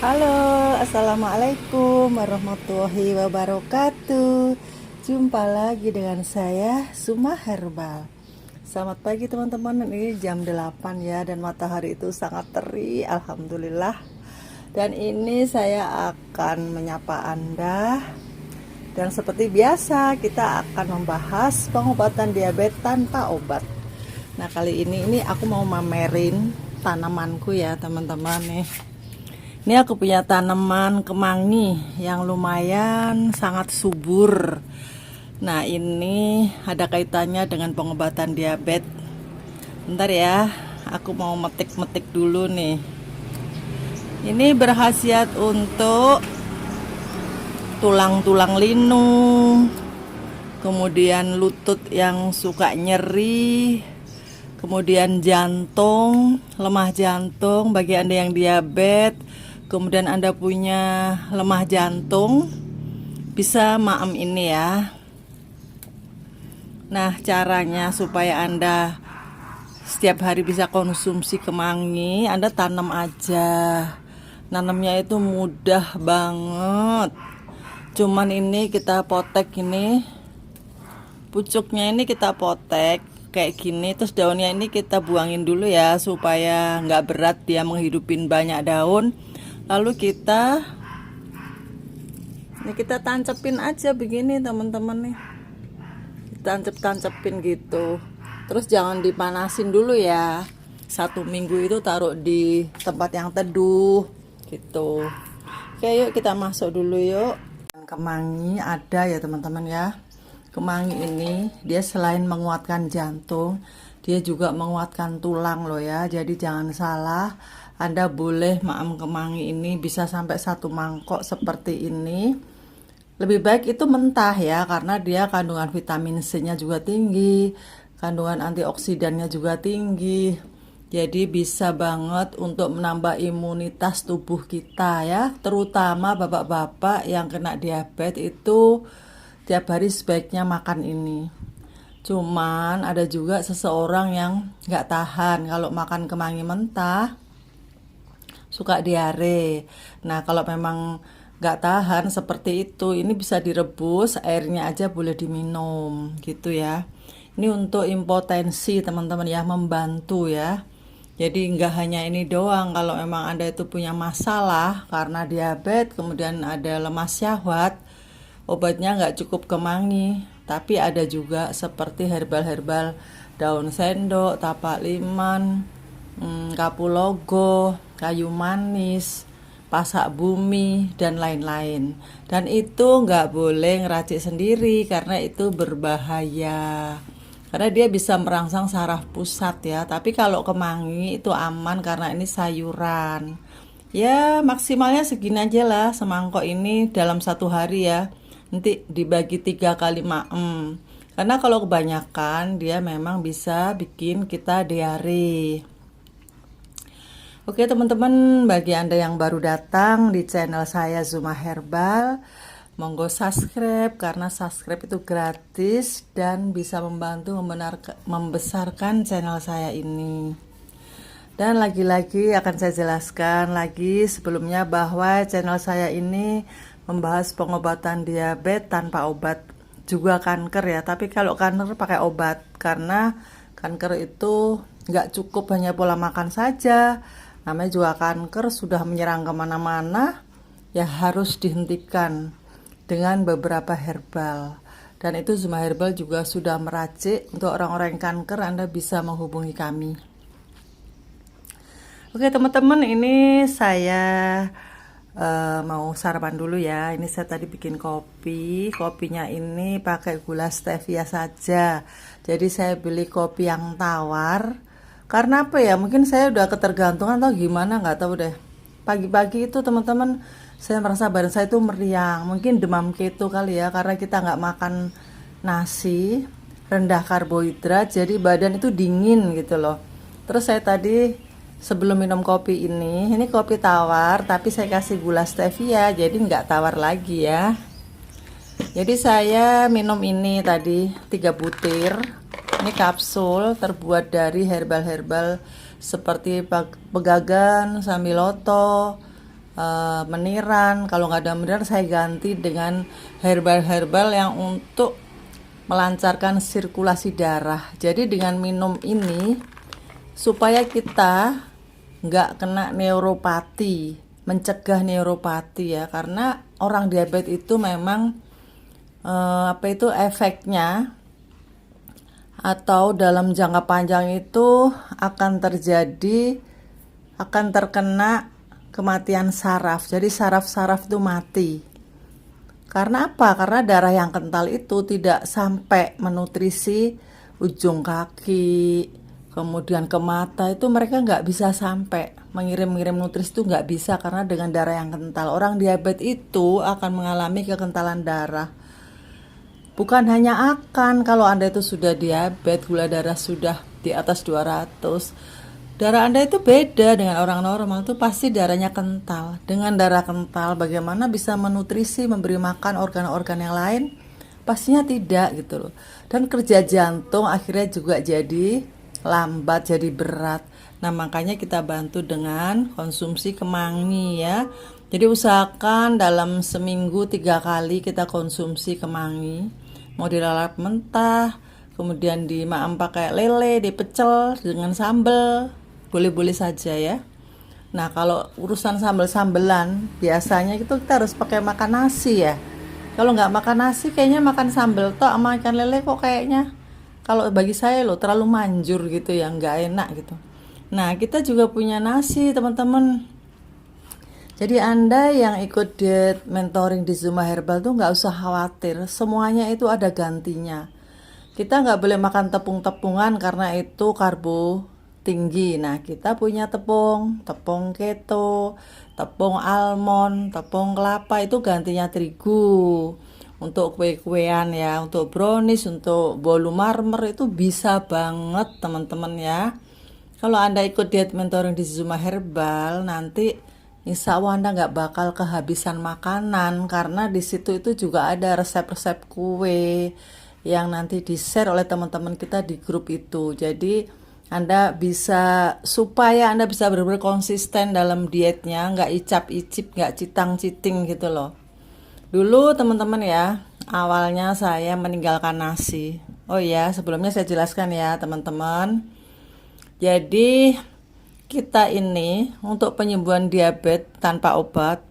Halo, assalamualaikum warahmatullahi wabarakatuh. Jumpa lagi dengan saya Suma Herbal. Selamat pagi teman-teman. Ini jam 8 ya, dan matahari itu sangat terik, alhamdulillah. Dan ini saya akan menyapa Anda. Dan seperti biasa, kita akan membahas pengobatan diabetes tanpa obat. Nah, kali ini aku mau mamerin tanamanku ya teman-teman nih. Ini aku punya tanaman kemangi yang lumayan sangat subur. Nah, ini ada kaitannya dengan pengobatan diabetes. Bentar ya, aku mau metik-metik dulu nih. Ini berkhasiat untuk tulang-tulang linu, kemudian lutut yang suka nyeri, kemudian jantung, lemah jantung bagi Anda yang diabetes. Kemudian Anda punya lemah jantung, bisa maem ini ya. Nah, caranya supaya Anda setiap hari bisa konsumsi kemangi, Anda tanam aja. Nanamnya itu mudah banget. Cuman ini kita potek ini, pucuknya ini kita potek kayak gini, terus daunnya ini kita buangin dulu ya supaya nggak berat dia menghidupin banyak daun. Lalu kita tancepin aja begini teman-teman nih, kita tancepin gitu. Terus jangan dipanasin dulu ya, 1 minggu itu taruh di tempat yang teduh gitu. Oke, yuk kita masuk dulu yuk. Kemangi ada ya teman-teman ya. Kemangi ini dia selain menguatkan jantung, dia juga menguatkan tulang loh ya. Jadi jangan salah, Anda boleh maem kemangi ini bisa sampai 1 mangkok seperti ini. Lebih baik itu mentah ya, karena dia kandungan vitamin C-nya juga tinggi, kandungan antioksidannya juga tinggi. Jadi bisa banget untuk menambah imunitas tubuh kita ya, terutama bapak-bapak yang kena diabetes itu tiap hari sebaiknya makan ini. Cuman ada juga seseorang yang nggak tahan kalau makan kemangi mentah, suka diare. Nah, kalau memang nggak tahan seperti itu, ini bisa direbus, airnya aja boleh diminum gitu ya. Ini untuk impotensi teman-teman ya, membantu ya. Jadi nggak hanya ini doang, kalau memang Anda itu punya masalah karena diabetes, kemudian ada lemah syahwat, obatnya nggak cukup kemangi, tapi ada juga seperti herbal-herbal daun sendok, tapak liman, kapulaga, kayu manis, pasak bumi, dan lain-lain. Dan itu nggak boleh ngeracik sendiri karena itu berbahaya. Karena dia bisa merangsang saraf pusat ya. Tapi kalau kemangi itu aman karena ini sayuran. Ya maksimalnya segini aja lah, semangkok ini dalam 1 hari ya. Nanti dibagi 3 kali maem. Karena kalau kebanyakan dia memang bisa bikin kita diare. Oke teman-teman, bagi Anda yang baru datang di channel saya Suma Herbal, monggo subscribe karena subscribe itu gratis dan bisa membantu membesarkan channel saya ini. Dan lagi-lagi akan saya jelaskan lagi sebelumnya bahwa channel saya ini membahas pengobatan diabetes tanpa obat, juga kanker ya. Tapi kalau kanker pakai obat, karena kanker itu nggak cukup hanya pola makan saja. Namanya juga kanker sudah menyerang kemana-mana, ya harus dihentikan dengan beberapa herbal. Dan itu Suma Herbal juga sudah meracik. Untuk orang-orang yang kanker, Anda bisa menghubungi kami. Oke teman-teman, ini saya mau sarapan dulu ya. Ini saya tadi bikin kopi. Kopinya ini pakai gula stevia saja. Jadi saya beli kopi yang tawar. Karena apa ya? Mungkin saya udah ketergantungan atau gimana, nggak tahu deh. Pagi-pagi itu teman-teman, saya merasa badan saya itu meriang. Mungkin demam keto kali ya, karena kita nggak makan nasi, rendah karbohidrat, jadi badan itu dingin gitu loh. Terus saya tadi sebelum minum kopi ini kopi tawar, tapi saya kasih gula stevia, jadi nggak tawar lagi ya. Jadi saya minum ini tadi 3 butir. Ini kapsul terbuat dari herbal-herbal seperti pegagan, sambiloto, meniran. Kalau nggak ada meniran, saya ganti dengan herbal-herbal yang untuk melancarkan sirkulasi darah. Jadi dengan minum ini supaya kita nggak kena neuropati, mencegah neuropati ya, karena orang diabetes itu memang efeknya atau dalam jangka panjang itu akan terkena kematian saraf. Jadi saraf-saraf itu mati. Karena apa? Karena darah yang kental itu tidak sampai menutrisi ujung kaki, kemudian ke mata, itu mereka nggak bisa sampai mengirim-ngirim nutrisi, itu nggak bisa karena dengan darah yang kental. Orang diabetes itu akan mengalami kekentalan darah. Bukan hanya kalau Anda itu sudah diabetes, gula darah sudah di atas 200, darah Anda itu beda dengan orang normal, itu pasti darahnya kental. Dengan darah kental, bagaimana bisa menutrisi, memberi makan organ-organ yang lain? Pastinya tidak gitu loh. Dan kerja jantung akhirnya juga jadi lambat, jadi berat. Nah, makanya kita bantu dengan konsumsi kemangi ya. Jadi usahakan dalam seminggu 3 kali kita konsumsi kemangi. Mau dilalap mentah, kemudian dimaam pakai lele, dipecel dengan sambal, boleh-boleh saja ya. Nah, kalau urusan sambal-sambelan, biasanya itu kita harus pakai makan nasi ya. Kalau nggak makan nasi, kayaknya makan sambal tok sama ikan lele kok kayaknya, kalau bagi saya loh, terlalu manjur gitu ya, nggak enak gitu. Nah, kita juga punya nasi teman-teman. Jadi Anda yang ikut diet mentoring di Zuma Herbal tuh nggak usah khawatir, semuanya itu ada gantinya. Kita nggak boleh makan tepung-tepungan karena itu karbo tinggi. Nah, kita punya tepung keto, tepung almond, tepung kelapa, itu gantinya terigu. Untuk kue-kuean ya, untuk brownies, untuk bolu marmer, itu bisa banget teman-teman ya. Kalau Anda ikut diet mentoring di Zuma Herbal, nanti insya Allah Anda nggak bakal kehabisan makanan, karena di situ itu juga ada resep-resep kue yang nanti di-share oleh teman-teman kita di grup itu. Jadi supaya Anda bisa benar-benar konsisten dalam dietnya, nggak icap-icip, nggak citang-citing gitu loh. Dulu teman-teman ya, awalnya saya meninggalkan nasi. Oh ya, sebelumnya saya jelaskan ya teman-teman. Jadi kita ini untuk penyembuhan diabetes tanpa obat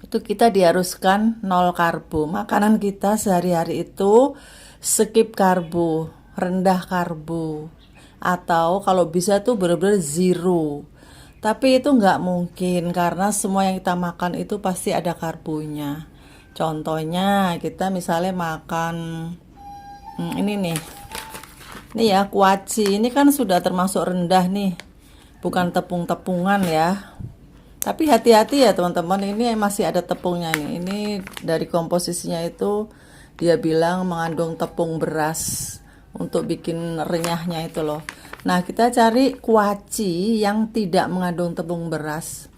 itu kita diharuskan 0 karbo. Makanan kita sehari-hari itu skip karbo, rendah karbo, atau kalau bisa tuh benar-benar zero. Tapi itu nggak mungkin karena semua yang kita makan itu pasti ada karbonya. Contohnya kita misalnya makan ini nih ya, kuaci, ini kan sudah termasuk rendah nih, bukan tepung-tepungan ya. Tapi hati-hati ya teman-teman, ini masih ada tepungnya nih. Ini dari komposisinya itu dia bilang mengandung tepung beras untuk bikin renyahnya itu loh. Nah, kita cari kuaci yang tidak mengandung tepung beras.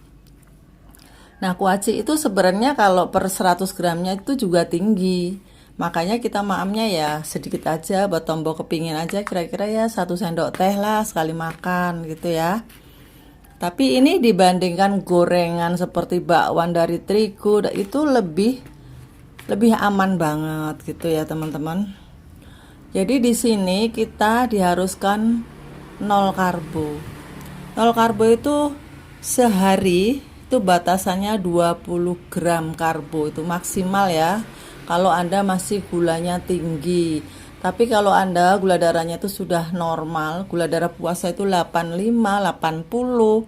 Nah, kuaci itu sebenarnya kalau per 100 gramnya itu juga tinggi. Makanya kita maamnya ya sedikit aja, buat tombol kepingin aja, kira-kira ya 1 sendok teh lah sekali makan gitu ya. Tapi ini dibandingkan gorengan seperti bakwan dari terigu, itu lebih aman banget gitu ya teman-teman. Jadi di sini kita diharuskan 0 karbo. 0 karbo itu sehari itu batasannya 20 gram karbo, itu maksimal ya. Kalau Anda masih gulanya tinggi. Tapi kalau Anda gula darahnya itu sudah normal, gula darah puasa itu 85, 80.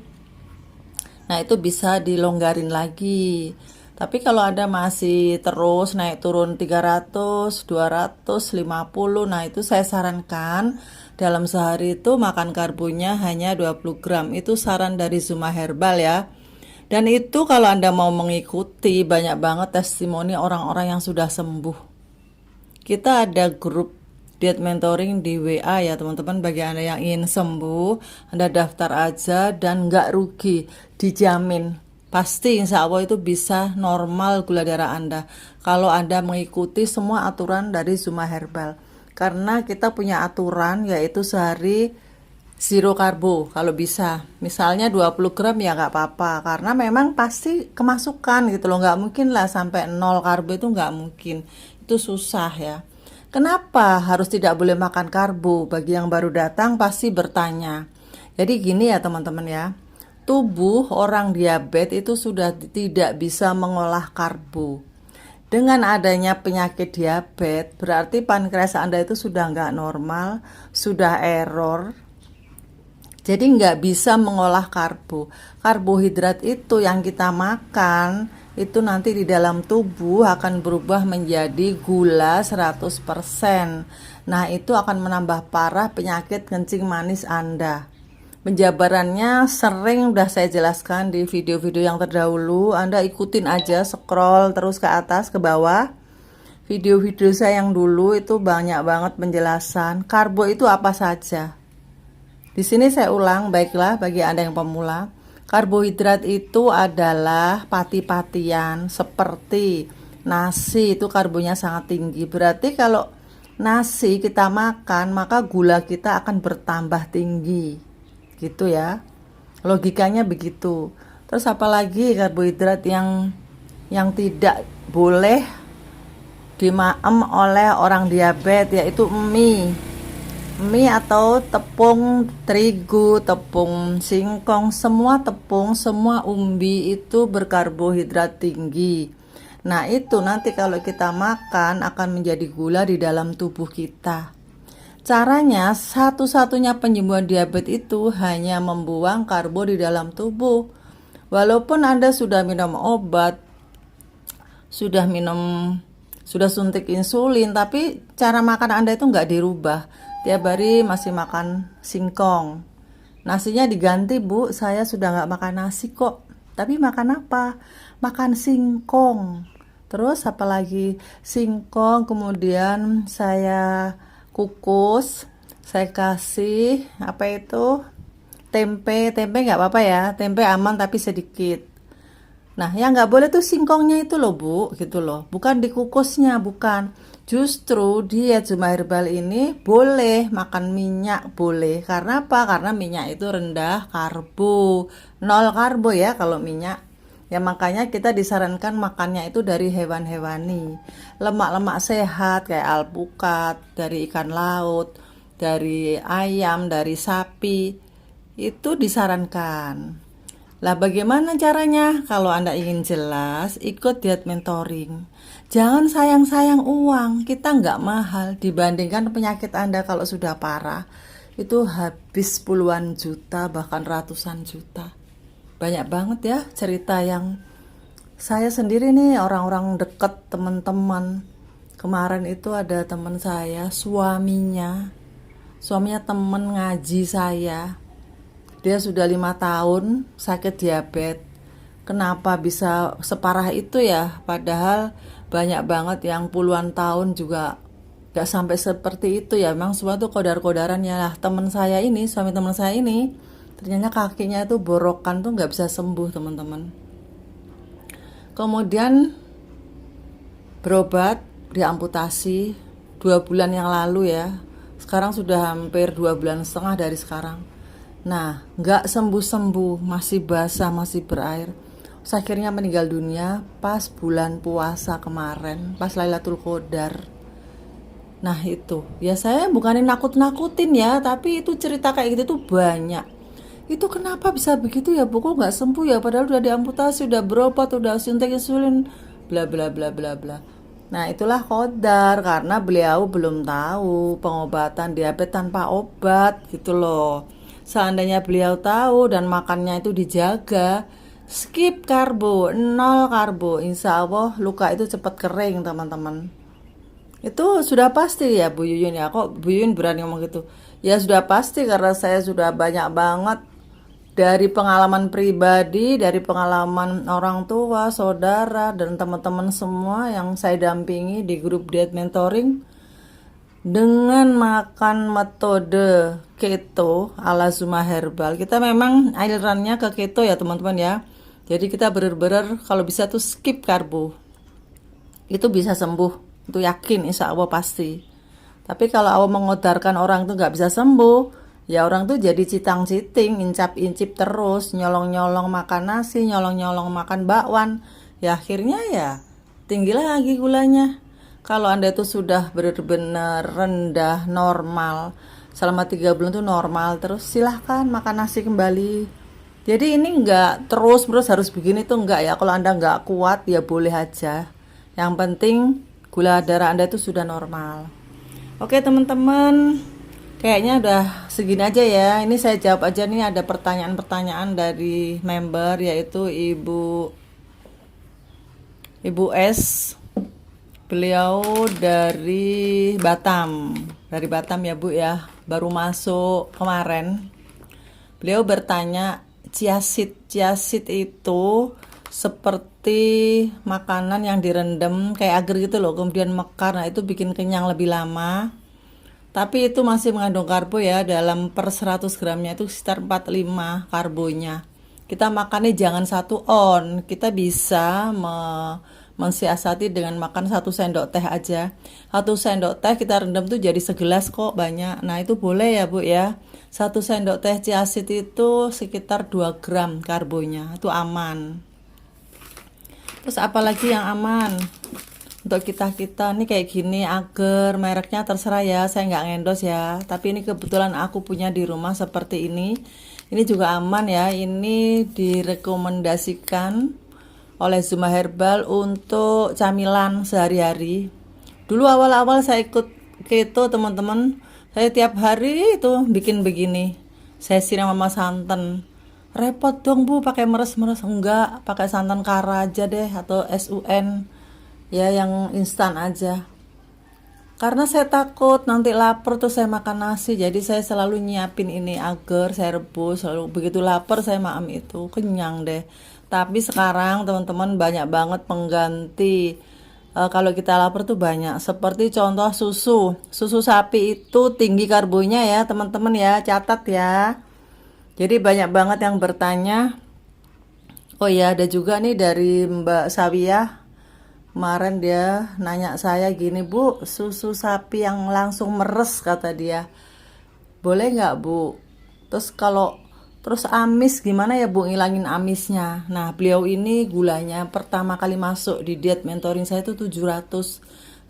Nah, itu bisa dilonggarin lagi. Tapi kalau Anda masih terus naik turun 300, 250, nah itu saya sarankan dalam sehari itu makan karbonya hanya 20 gram. Itu saran dari Zuma Herbal ya. Dan itu kalau Anda mau mengikuti, banyak banget testimoni orang-orang yang sudah sembuh. Kita ada grup diet mentoring di WA ya teman-teman. Bagi Anda yang ingin sembuh, Anda daftar aja dan nggak rugi, dijamin. Pasti insya Allah itu bisa normal gula darah Anda kalau Anda mengikuti semua aturan dari Zuma Herbal. Karena kita punya aturan, yaitu sehari zero karbo kalau bisa. Misalnya 20 gram ya nggak apa-apa, karena memang pasti kemasukan gitu loh. Nggak mungkin lah sampai 0 karbo, itu nggak mungkin, itu susah ya. Kenapa harus tidak boleh makan karbo? Bagi yang baru datang pasti bertanya. Jadi gini ya teman-teman ya, tubuh orang diabetes itu sudah tidak bisa mengolah karbo. Dengan adanya penyakit diabetes, berarti pankreas Anda itu sudah nggak normal, sudah error. Jadi nggak bisa mengolah karbo. Karbohidrat itu yang kita makan, itu nanti di dalam tubuh akan berubah menjadi gula 100%. Nah, itu akan menambah parah penyakit kencing manis Anda. Penjabarannya sering udah saya jelaskan di video-video yang terdahulu. Anda ikutin aja, scroll terus ke atas, ke bawah. Video-video saya yang dulu itu banyak banget penjelasan. Karbo itu apa saja. Di sini saya ulang, baiklah bagi Anda yang pemula. Karbohidrat itu adalah pati-patian seperti nasi, itu karbonya sangat tinggi. Berarti kalau nasi kita makan, maka gula kita akan bertambah tinggi. Gitu ya. Logikanya begitu. Terus apalagi karbohidrat yang tidak boleh dimaem oleh orang diabetes, yaitu mie atau tepung terigu, tepung singkong, semua tepung, semua umbi itu berkarbohidrat tinggi. Nah, itu nanti kalau kita makan akan menjadi gula di dalam tubuh kita. Caranya, satu-satunya penyembuhan diabetes itu hanya membuang karbo di dalam tubuh. Walaupun Anda sudah minum obat, sudah suntik insulin, tapi cara makan Anda itu nggak dirubah. Tiap hari masih makan singkong. Nasinya diganti, Bu. Saya sudah nggak makan nasi kok. Tapi makan apa? Makan singkong. Terus apalagi singkong, kemudian saya kukus, saya kasih apa itu? Tempe nggak apa-apa ya. Tempe aman tapi sedikit. Nah, yang nggak boleh tuh singkongnya itu loh, Bu, gitu loh. Bukan dikukusnya, bukan. Justru diet Zuma Herbal ini boleh makan minyak, boleh. Karena apa? Karena minyak itu rendah karbo. 0 karbo ya kalau minyak. Ya makanya kita disarankan makannya itu dari hewan hewani. Lemak-lemak sehat kayak alpukat, dari ikan laut, dari ayam, dari sapi. Itu disarankan. Lah bagaimana caranya? Kalau Anda ingin jelas, ikut diet mentoring. Jangan sayang-sayang uang, kita nggak mahal dibandingkan penyakit Anda kalau sudah parah. Itu habis puluhan juta, bahkan ratusan juta. Banyak banget ya cerita yang saya sendiri nih, orang-orang deket, teman-teman. Kemarin itu ada teman saya, suaminya teman ngaji saya. Dia sudah 5 tahun sakit diabetes. Kenapa bisa separah itu ya? Padahal banyak banget yang puluhan tahun juga gak sampai seperti itu ya. Memang suatu kodar-kodaran ya lah. Suami teman saya ini, ternyata kakinya itu borokan tuh gak bisa sembuh teman-teman. Kemudian berobat, diamputasi 2 bulan yang lalu ya. Sekarang sudah hampir 2 bulan setengah dari sekarang. Nah, nggak sembuh-sembuh, masih basah, masih berair. Terus akhirnya meninggal dunia pas bulan puasa kemarin, pas Lailatul Qadar. Nah itu, ya saya bukanin nakut-nakutin ya, tapi itu cerita kayak gitu tuh banyak. Itu kenapa bisa begitu ya, Bu? Kok nggak sembuh ya? Padahal udah diamputasi, udah berobat, udah suntik insulin, bla bla bla bla bla. Nah itulah qadar, karena beliau belum tahu pengobatan diabetes tanpa obat gitu loh. Seandainya beliau tahu dan makannya itu dijaga, skip karbo, 0 karbo, insya Allah luka itu cepat kering teman-teman. Itu sudah pasti ya Bu Yuyun ya. Kok Bu Yuyun berani ngomong gitu? Ya sudah pasti karena saya sudah banyak banget dari pengalaman pribadi, dari pengalaman orang tua, saudara, dan teman-teman semua yang saya dampingi di grup diet mentoring. Dengan makan metode keto ala Zuma Herbal, kita memang alirannya ke keto ya teman-teman ya. Jadi kita bener-bener kalau bisa tuh skip karbo. Itu bisa sembuh, itu yakin insya Allah pasti. Tapi kalau Allah mengodarkan orang itu nggak bisa sembuh, Ya orang tuh jadi citang-citing, incap-incip terus, nyolong-nyolong makan nasi, nyolong-nyolong makan bakwan. Ya akhirnya ya tinggi lagi gulanya. Kalau Anda itu sudah benar-benar rendah, normal, selama 3 bulan tuh normal, terus silahkan makan nasi kembali. Jadi ini enggak terus-menerus harus begini tuh enggak ya. Kalau Anda enggak kuat ya boleh aja. Yang penting gula darah Anda itu sudah normal. Oke teman-teman, kayaknya udah segini aja ya. Ini saya jawab aja nih, ada pertanyaan-pertanyaan dari member, yaitu Ibu S. Beliau dari Batam. Dari Batam ya Bu ya. Baru masuk kemarin. Beliau bertanya, chia seed. Chia seed itu seperti makanan yang direndam kayak agar gitu loh, kemudian mekar. Nah, itu bikin kenyang lebih lama. Tapi itu masih mengandung karbo ya, dalam per 100 gramnya itu sekitar 45 karbonya. Kita makannya jangan 1 on, kita bisa mensiasati dengan makan 1 sendok teh aja. 1 sendok teh kita rendam tuh jadi segelas kok, banyak. Nah itu boleh ya Bu ya. 1 sendok teh chia seed itu sekitar 2 gram karbonya, itu aman. Terus apalagi yang aman? Untuk kita nih kayak gini, agar mereknya terserah ya, saya nggak ngendos ya, tapi ini kebetulan aku punya di rumah seperti ini juga aman ya. Ini direkomendasikan oleh Zuma Herbal untuk camilan sehari-hari. Dulu awal-awal saya ikut keto teman-teman, saya tiap hari itu bikin begini, saya siram sama santan. Repot dong Bu pakai meres-meres. Enggak, pakai santan kara aja deh, atau SUN ya, yang instan aja. Karena saya takut nanti lapar tuh saya makan nasi, jadi saya selalu nyiapin ini agar saya rebus, selalu begitu lapar saya makan itu, kenyang deh. Tapi sekarang teman-teman banyak banget pengganti. Kalau kita lapar tuh banyak, seperti contoh susu sapi itu tinggi karbonya ya teman-teman ya, catat ya. Jadi banyak banget yang bertanya. Oh ya, ada juga nih dari Mbak Sawiyah. Kemarin dia nanya saya gini, Bu, susu sapi yang langsung meres kata dia, boleh nggak Bu? Terus amis gimana ya Bu, ngilangin amisnya? Nah beliau ini gulanya pertama kali masuk di diet mentoring saya itu 700,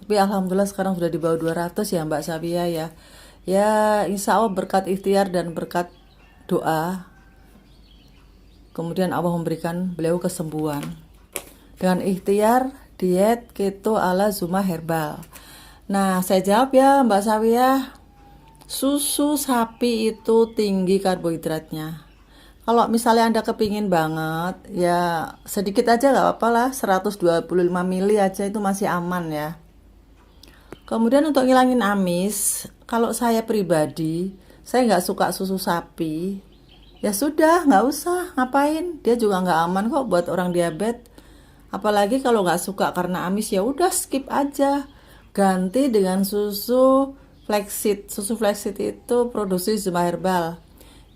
tapi alhamdulillah sekarang sudah di bawah 200 ya Mbak Sabia ya. Ya insya Allah berkat ikhtiar dan berkat doa, kemudian Allah memberikan beliau kesembuhan dengan ikhtiar diet keto ala Zuma Herbal. Nah, saya jawab ya Mbak Sawiyah, susu sapi itu tinggi karbohidratnya. Kalau misalnya Anda kepingin banget, ya sedikit aja gak apa-apa lah, 125 mili aja itu masih aman ya. Kemudian untuk ngilangin amis, kalau saya pribadi, saya nggak suka susu sapi. Ya sudah, nggak usah, ngapain? Dia juga nggak aman kok buat orang diabetes. Apalagi kalau nggak suka karena amis, ya udah skip aja, ganti dengan susu flaxseed. Susu flaxseed itu produksi Zuma Herbal,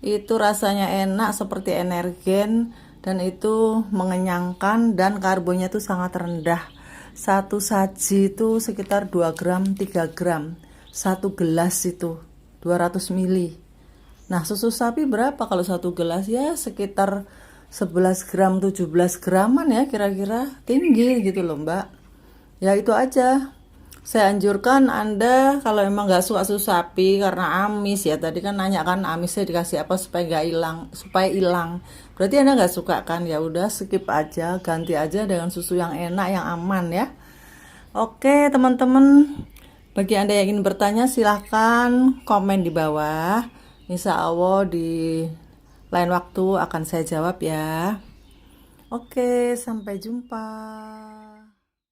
itu rasanya enak seperti energen, dan itu mengenyangkan, dan karbonnya itu sangat rendah. Satu saji itu sekitar 2 gram 3 gram, 1 gelas itu 200 mili. Nah susu sapi berapa kalau 1 gelas? Ya sekitar 11 gram 17 graman ya kira-kira, tinggi gitu loh Mbak. Ya itu aja, saya anjurkan Anda kalau emang gak suka susu sapi karena amis ya, tadi kan nanya kan amisnya dikasih apa supaya gak hilang, supaya hilang, berarti Anda gak suka kan, ya udah skip aja, ganti aja dengan susu yang enak yang aman ya. Oke teman-teman, bagi Anda yang ingin bertanya silahkan komen di bawah, insya Allah di lain waktu akan saya jawab ya. Oke, sampai jumpa.